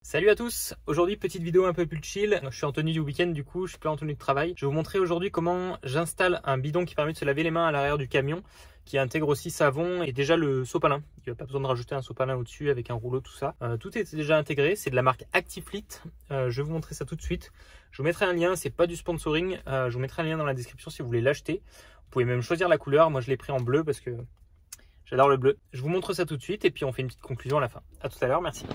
Salut à tous, aujourd'hui petite vidéo un peu plus chill. Je suis en tenue du week-end, du coup je suis plus en tenue de travail. Je vais vous montrer aujourd'hui comment j'installe un bidon qui permet de se laver les mains à l'arrière du camion, qui intègre aussi savon et déjà le sopalin. Il n'y a pas besoin de rajouter un sopalin au-dessus avec un rouleau, tout ça. Tout est déjà intégré, c'est de la marque Actiflit. Je vais vous montrer ça tout de suite. Je vous mettrai un lien, c'est pas du sponsoring. Je vous mettrai un lien dans la description si vous voulez l'acheter. Vous pouvez même choisir la couleur, moi je l'ai pris en bleu parce que j'adore le bleu. Je vous montre ça tout de suite et puis on fait une petite conclusion à la fin. A tout à l'heure, merci.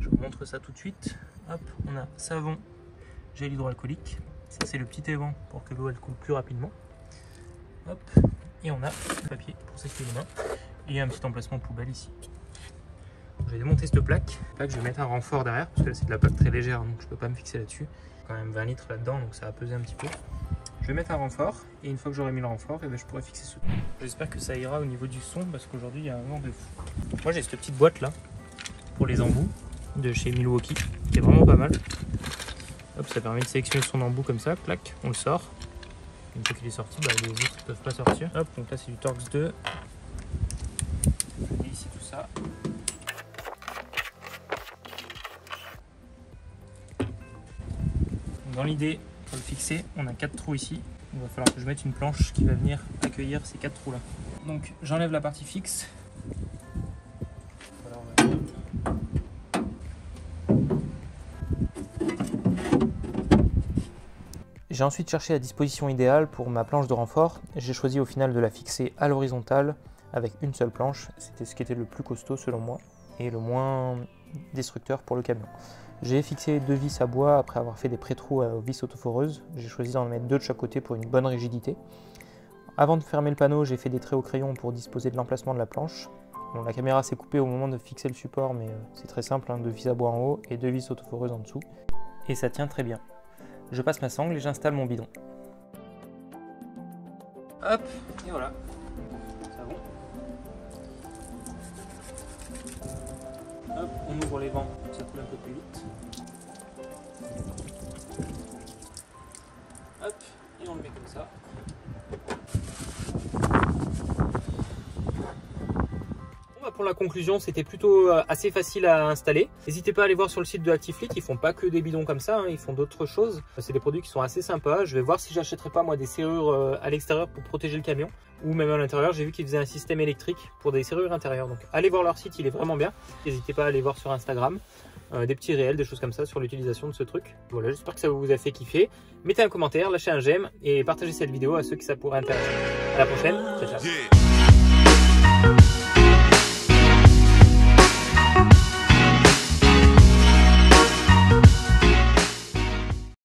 Je vous montre ça tout de suite. Hop, on a savon, gel hydroalcoolique. Ça c'est le petit élément pour que l'eau elle coule plus rapidement. Hop, et on a le papier pour s'essuyer les mains. Et un petit emplacement poubelle ici. Je vais démonter cette plaque. Je vais mettre un renfort derrière parce que là c'est de la plaque très légère donc je peux pas me fixer là-dessus. Quand même 20 litres là-dedans donc ça va peser un petit peu. Je vais mettre un renfort et une fois que j'aurai mis le renfort, je pourrai fixer ce. J'espère que ça ira au niveau du son parce qu'aujourd'hui il y a un vent de fou. Moi j'ai cette petite boîte là pour les embouts de chez Milwaukee qui est vraiment pas mal. Hop, ça permet de sélectionner son embout comme ça, clac, on le sort. Une fois qu'il est sorti, les autres ne peuvent pas sortir. Hop, donc là c'est du Torx 2. Je mets ici tout ça. Dans l'idée, pour le fixer, on a 4 trous ici. Il va falloir que je mette une planche qui va venir accueillir ces 4 trous là. Donc j'enlève la partie fixe. Voilà, J'ai ensuite cherché la disposition idéale pour ma planche de renfort. J'ai choisi au final de la fixer à l'horizontale avec une seule planche. C'était ce qui était le plus costaud selon moi et le moins destructeur pour le camion. J'ai fixé 2 vis à bois après avoir fait des pré-trous aux vis autoforeuses. J'ai choisi d'en mettre 2 de chaque côté pour une bonne rigidité. Avant de fermer le panneau, j'ai fait des traits au crayon pour disposer de l'emplacement de la planche. Bon, la caméra s'est coupée au moment de fixer le support, mais c'est très simple, 2 vis à bois en haut et 2 vis autoforeuses en dessous. Et ça tient très bien. Je passe ma sangle et j'installe mon bidon. Hop, et voilà. Ça va. Hop, on ouvre les vents, ça coule un peu plus vite. Hop, et on le met comme ça. Pour la conclusion, c'était plutôt assez facile à installer. N'hésitez pas à aller voir sur le site de Actiflit, ils font pas que des bidons comme ça, ils font d'autres choses. C'est des produits qui sont assez sympas. Je vais voir si j'achèterai pas moi des serrures à l'extérieur pour protéger le camion ou même à l'intérieur. J'ai vu qu'ils faisaient un système électrique pour des serrures intérieures. Donc allez voir leur site, il est vraiment bien. N'hésitez pas à aller voir sur Instagram des petits réels, des choses comme ça sur l'utilisation de ce truc. Voilà, j'espère que ça vous a fait kiffer. Mettez un commentaire, lâchez un j'aime et partagez cette vidéo à ceux qui ça pourrait intéresser. À la prochaine, ciao ciao.